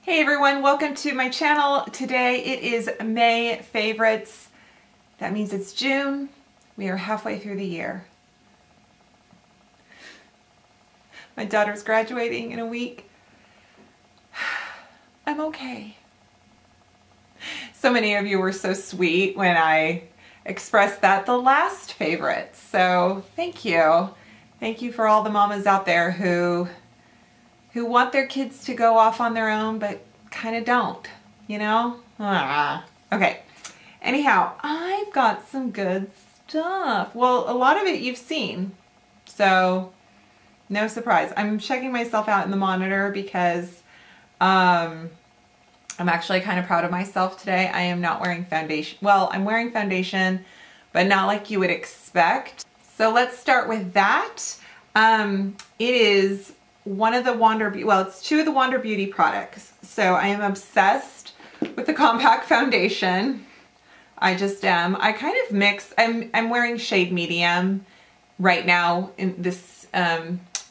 Hey everyone, welcome to my channel. Today it is May favorites. That means it's June. We are halfway through the year. My daughter's graduating in a week. I'm okay. So many of you were so sweet when I expressed that the last favorites. So thank you. Thank you for all the mamas out there who want their kids to go off on their own, but kind of don't, you know? Okay. Anyhow, I've got some good stuff. Well, a lot of it you've seen, so no surprise. I'm checking myself out in the monitor because I'm actually kind of proud of myself today. I am not wearing foundation. Well, I'm wearing foundation, but not like you would expect. So let's start with that. It is one of the it's two of the Wander Beauty products. So I am obsessed with the compact foundation. I just am. I kind of mix. I'm wearing shade medium right now in this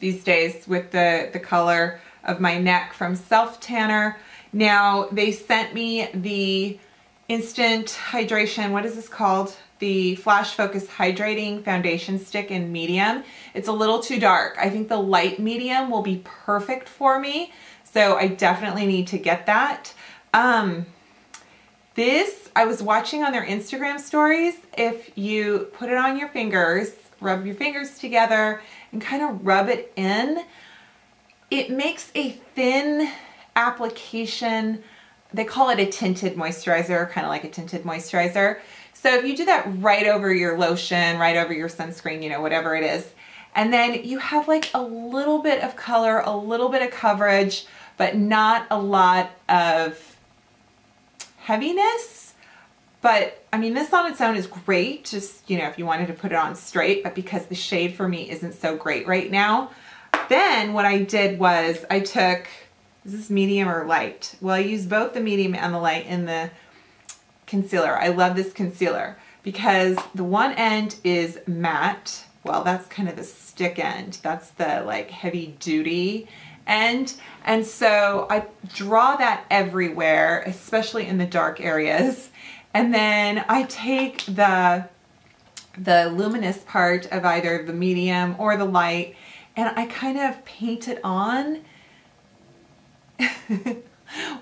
these days with the color of my neck from Self Tanner. Now they sent me the instant hydration. What is this called? The Flash Focus Hydrating Foundation Stick in medium. It's a little too dark. I think the light medium will be perfect for me. So I definitely need to get that. This, I was watching on their Instagram stories. If you put it on your fingers, rub your fingers together and kind of rub it in, it makes a thin application. They call it a tinted moisturizer, kind of like a tinted moisturizer. So if you do that right over your lotion, right over your sunscreen, you know, whatever it is, and then you have like a little bit of color, a little bit of coverage, but not a lot of heaviness. But I mean, this on its own is great, just, you know, if you wanted to put it on straight, but because the shade for me isn't so great right now, then what I did was I took, is this medium or light? Well, I used both the medium and the light in the concealer. I love this concealer because the one end is matte. Well, that's kind of the stick end. That's the like heavy duty end. And so I draw that everywhere, especially in the dark areas. And then I take the luminous part of either the medium or the light and I kind of paint it on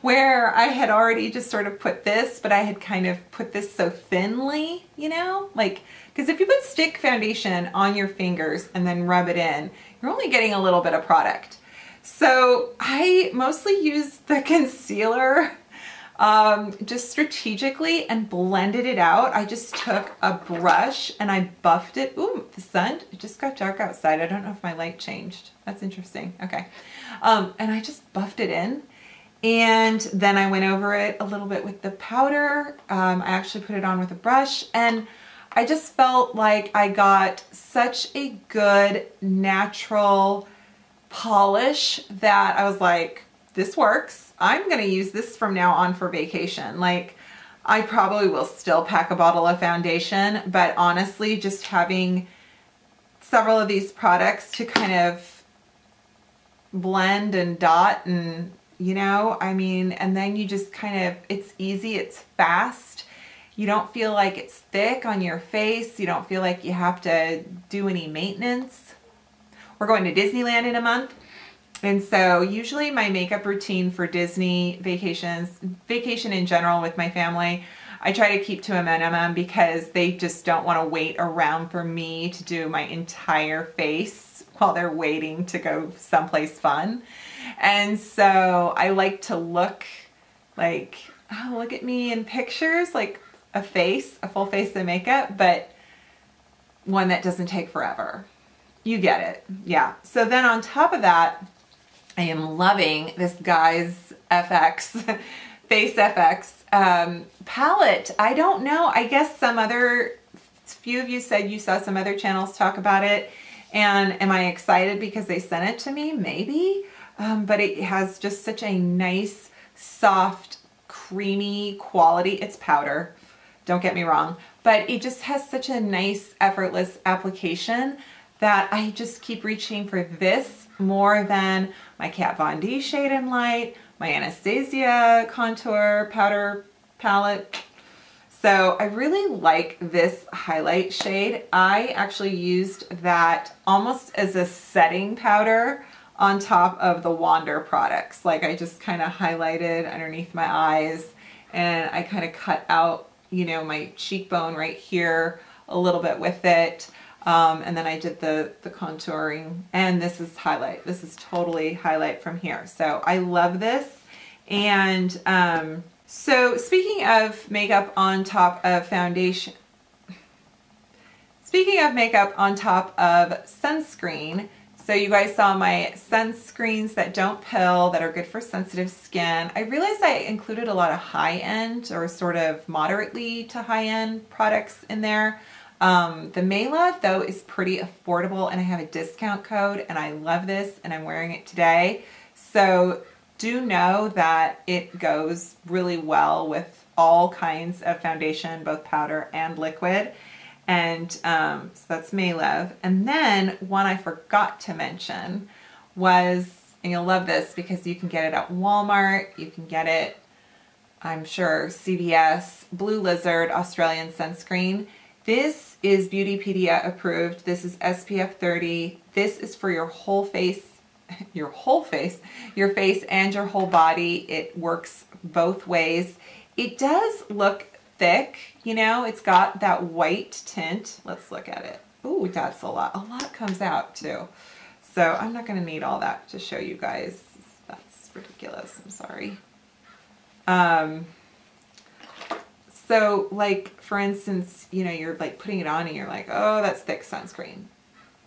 where I had already just sort of put this, but I had kind of put this so thinly, you know, like, because if you put stick foundation on your fingers and then rub it in, you're only getting a little bit of product. So I mostly used the concealer just strategically and blended it out. I just took a brush and I buffed it. Ooh, the sun, it just got dark outside. I don't know if my light changed. That's interesting. Okay. And I just buffed it in. And then I went over it a little bit with the powder. I actually put it on with a brush and I just felt like I got such a good natural polish that I was like, this works. I'm gonna use this from now on for vacation. Like, I probably will still pack a bottle of foundation, but honestly, just having several of these products to kind of blend and dot and, you know, I mean, and then you just kind of, it's easy, it's fast. You don't feel like it's thick on your face. You don't feel like you have to do any maintenance. We're going to Disneyland in a month. And so usually my makeup routine for Disney vacations, vacation in general with my family, I try to keep to a minimum because they just don't want to wait around for me to do my entire face while they're waiting to go someplace fun. And so I like to look like, oh, look at me in pictures, like a face, a full face of makeup, but one that doesn't take forever. You get it. Yeah. So then on top of that, I am loving this Guy's FX, Face FX palette. I don't know. I guess few of you said you saw some other channels talk about it. And am I excited because they sent it to me? Maybe. But it has just such a nice, soft, creamy quality. It's powder. Don't get me wrong. But it just has such a nice, effortless application that I just keep reaching for this more than my Kat Von D Shade and Light, my Anastasia contour powder palette. So I really like this highlight shade. I actually used that almost as a setting powder on top of the Wander products. Like I just kind of highlighted underneath my eyes, and I kind of cut out, you know, my cheekbone right here a little bit with it. And then I did the contouring, and this is highlight. This is totally highlight from here. So I love this. And so speaking of makeup on top of foundation, speaking of makeup on top of sunscreen, so you guys saw my sunscreens that don't pill, that are good for sensitive skin. I realized I included a lot of high-end or sort of moderately to high-end products in there. The May Love though is pretty affordable, and I have a discount code, and I love this, and I'm wearing it today. So do know that it goes really well with all kinds of foundation, both powder and liquid. And so that's May Love. And then one I forgot to mention was, and you'll love this because you can get it at Walmart, you can get it, I'm sure, CVS, Blue Lizard Australian sunscreen. This is Beautypedia approved. This is SPF 30. This is for your whole face, your face and your whole body. It works both ways. It does look thick, you know, it's got that white tint. Let's look at it. Ooh, that's a lot. A lot comes out too. So I'm not going to need all that to show you guys. That's ridiculous. I'm sorry. So like, for instance, you know, you're like putting it on and you're like, oh, that's thick sunscreen,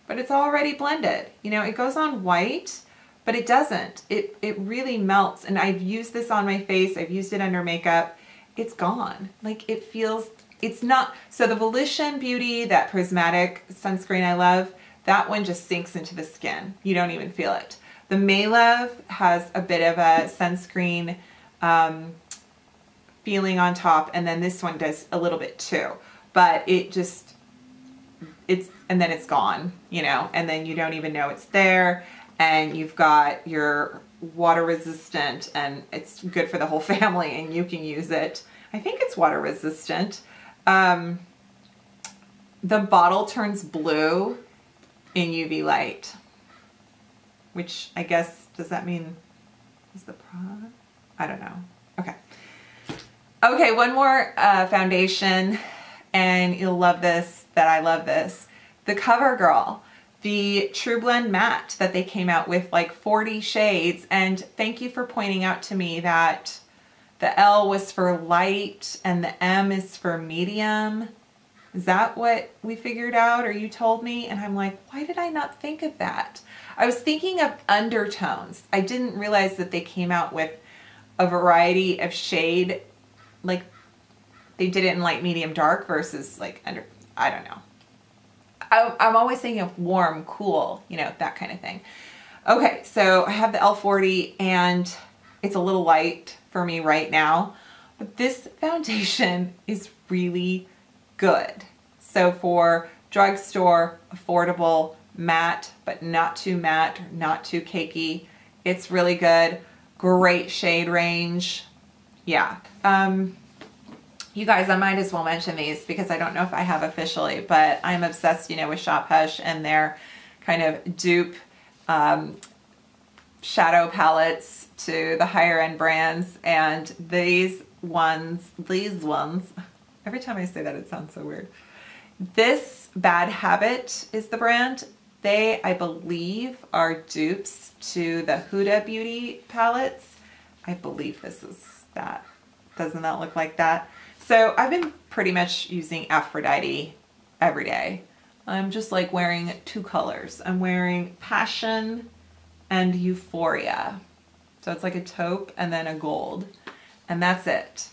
but it's already blended. You know, it goes on white, but it doesn't. It really melts. And I've used this on my face. I've used it under makeup. It's gone. Like it feels, it's not. So the Volition Beauty, that prismatic sunscreen I love, that one just sinks into the skin. You don't even feel it. The May Love has a bit of a sunscreen feeling on top, and then this one does a little bit too, but it just, and then it's gone, you know, and then you don't even know it's there, and you've got your water resistant, and it's good for the whole family, and you can use it. I think it's water resistant. The bottle turns blue in UV light, which I guess, does that mean is the product? I don't know. Okay. Okay, one more foundation, and you'll love this, that I love this. The CoverGirl, the True Blend Matte that they came out with, like 40 shades, and thank you for pointing out to me that the L was for light and the M is for medium. Is that what we figured out, or you told me? And I'm like, why did I not think of that? I was thinking of undertones. I didn't realize that they came out with a variety of shade, like they did it in light, medium, dark versus like under, I don't know. I'm always thinking of warm, cool, you know, that kind of thing. Okay, so I have the L40, and it's a little light for me right now, but this foundation is really good. So for drugstore, affordable, matte, but not too matte, not too cakey, it's really good. Great shade range. Yeah. You guys, I might as well mention these because I don't know if I have officially, but I'm obsessed, you know, with Shop Hush and their kind of dupe shadow palettes to the higher end brands. And these ones, every time I say that, it sounds so weird. This Bad Habit is the brand. They, I believe, are dupes to the Huda Beauty palettes. I believe this is that. Doesn't that look like that? So I've been pretty much using Aphrodite every day. I'm just like wearing two colors. I'm wearing Passion and Euphoria. So it's like a taupe and then a gold, and that's it.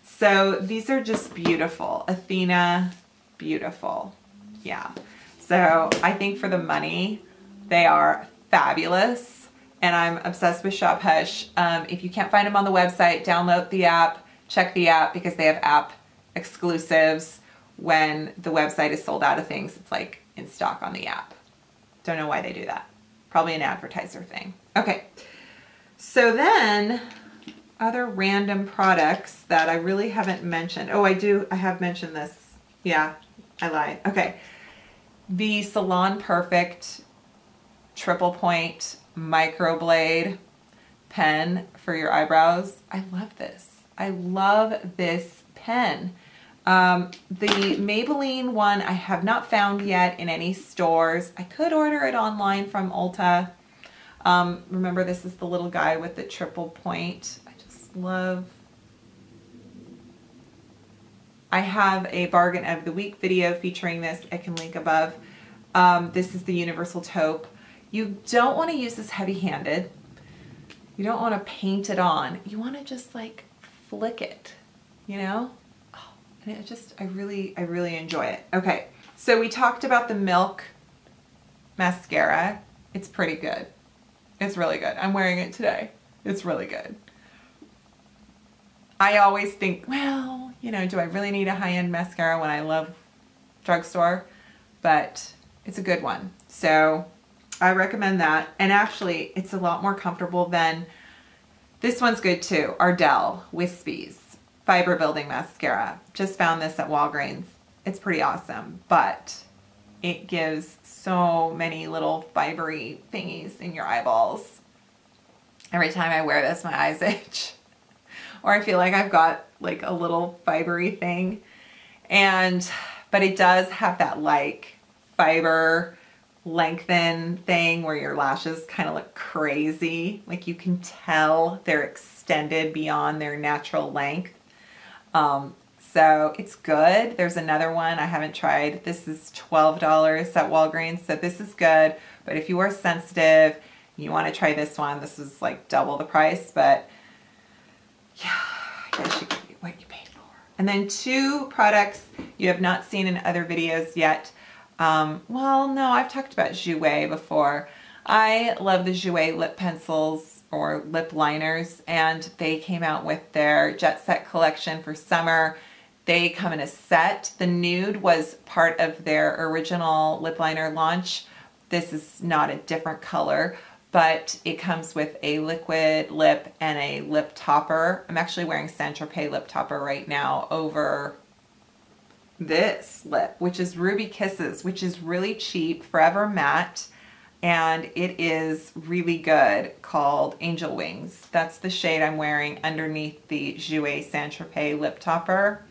So these are just beautiful. Athena, beautiful. Yeah. So I think for the money, they are fabulous, and I'm obsessed with Shop Hush. If you can't find them on the website, download the app. Check the app because they have app exclusives. When the website is sold out of things, it's like in stock on the app. Don't know why they do that. Probably an advertiser thing. Okay. So then other random products that I really haven't mentioned. Oh, I have mentioned this. Yeah, I lied. Okay. The Salon Perfect triple point microblade pen for your eyebrows. I love this. I love this pen. The Maybelline one I have not found yet in any stores. I could order it online from Ulta. Remember, this is the little guy with the triple point. I just love. I have a bargain of the week video featuring this. I can link above. This is the Universal Taupe. You don't want to use this heavy-handed. You don't want to paint it on. You want to just like flick it, you know? Oh, and it just, I really enjoy it. Okay, so we talked about the Milk mascara. It's pretty good. It's really good. I'm wearing it today. It's really good. I always think, well, you know, do I really need a high-end mascara when I love drugstore? But it's a good one. So I recommend that. And actually, it's a lot more comfortable than, this one's good too, Ardell Wispies Fiber Building Mascara. Just found this at Walgreens. It's pretty awesome, but it gives so many little fibery thingies in your eyeballs. Every time I wear this, my eyes itch. Or I feel like I've got like a little fibery thing. But it does have that like fiber lengthen thing where your lashes kind of look crazy. Like you can tell they're extended beyond their natural length. So it's good. There's another one I haven't tried. This is $12 at Walgreens. So this is good. But if you are sensitive, you want to try this one. This is like double the price, but yeah, I guess you get what you paid for. And then two products you have not seen in other videos yet. Well, no, I've talked about Jouer before. I love the Jouer lip pencils or lip liners, and they came out with their Jet Set collection for summer. They come in a set. The nude was part of their original lip liner launch. This is not a different color, but it comes with a liquid lip and a lip topper. I'm actually wearing Saint-Tropez lip topper right now over this lip, which is Ruby Kisses, which is really cheap, Forever Matte, and it is really good, called Angel Wings. That's the shade I'm wearing underneath the Jouer Saint-Tropez lip topper.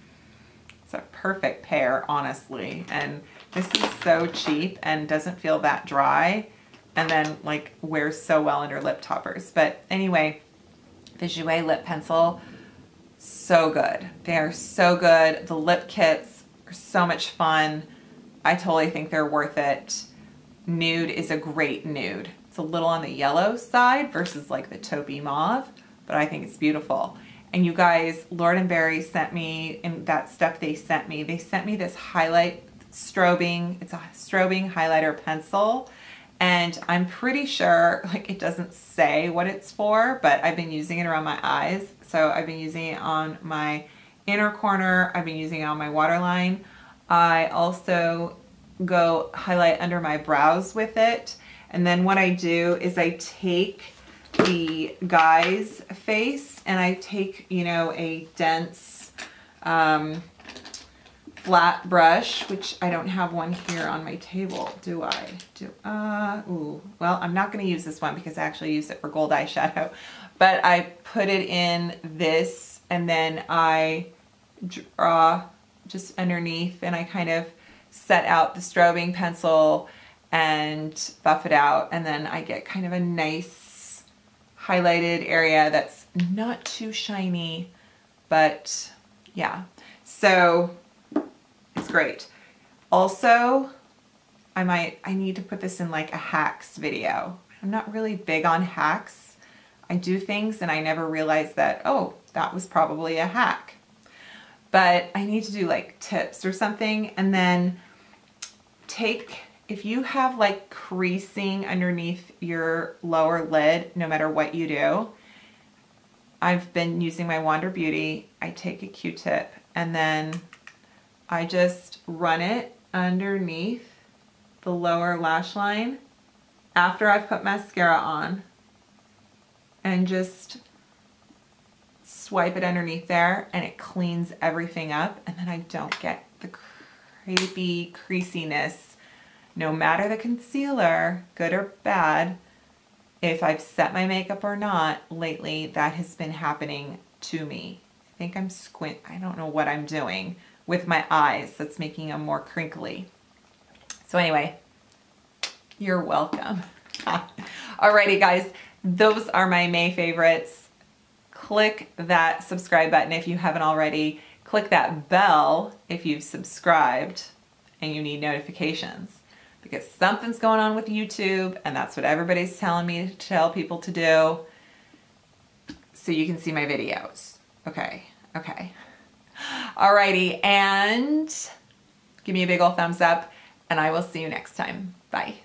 It's a perfect pair, honestly, and this is so cheap and doesn't feel that dry, and then like wears so well under lip toppers. But anyway, the Jouer lip pencil, so good. They are so good. The lip kits are so much fun. I totally think they're worth it. Nude is a great nude. It's a little on the yellow side versus like the taupey mauve, but I think it's beautiful. And you guys, Lord & Berry sent me, and that stuff they sent me this highlight strobing, it's a strobing highlighter pencil. And I'm pretty sure, like, it doesn't say what it's for, but I've been using it around my eyes. So I've been using it on my inner corner. I've been using it on my waterline. I also go highlight under my brows with it. And then what I do is I take the guy's face and I take, you know, a dense flat brush, which I don't have one here on my table, do I? Ooh, well, I'm not going to use this one because I actually use it for gold eyeshadow, but I put it in this and then I draw just underneath and I kind of set out the strobing pencil and buff it out, and then I get kind of a nice highlighted area that's not too shiny, but yeah, so it's great. Also, I need to put this in like a hacks video. I'm not really big on hacks. I do things and I never realize that, oh, that was probably a hack. But I need to do like tips or something, and then if you have like creasing underneath your lower lid, no matter what you do, I've been using my Wander Beauty. I take a Q-tip and then I just run it underneath the lower lash line after I've put mascara on and just swipe it underneath there and it cleans everything up, and then I don't get the crepey creasiness. No matter the concealer, good or bad, if I've set my makeup or not lately, that has been happening to me. I think I'm I don't know what I'm doing with my eyes that's making them more crinkly. So anyway, you're welcome. Alrighty guys, those are my May favorites. Click that subscribe button if you haven't already. Click that bell if you've subscribed and you need notifications, because something's going on with YouTube and that's what everybody's telling me to tell people to do, so you can see my videos. Okay. Alrighty, and give me a big old thumbs up and I will see you next time. Bye.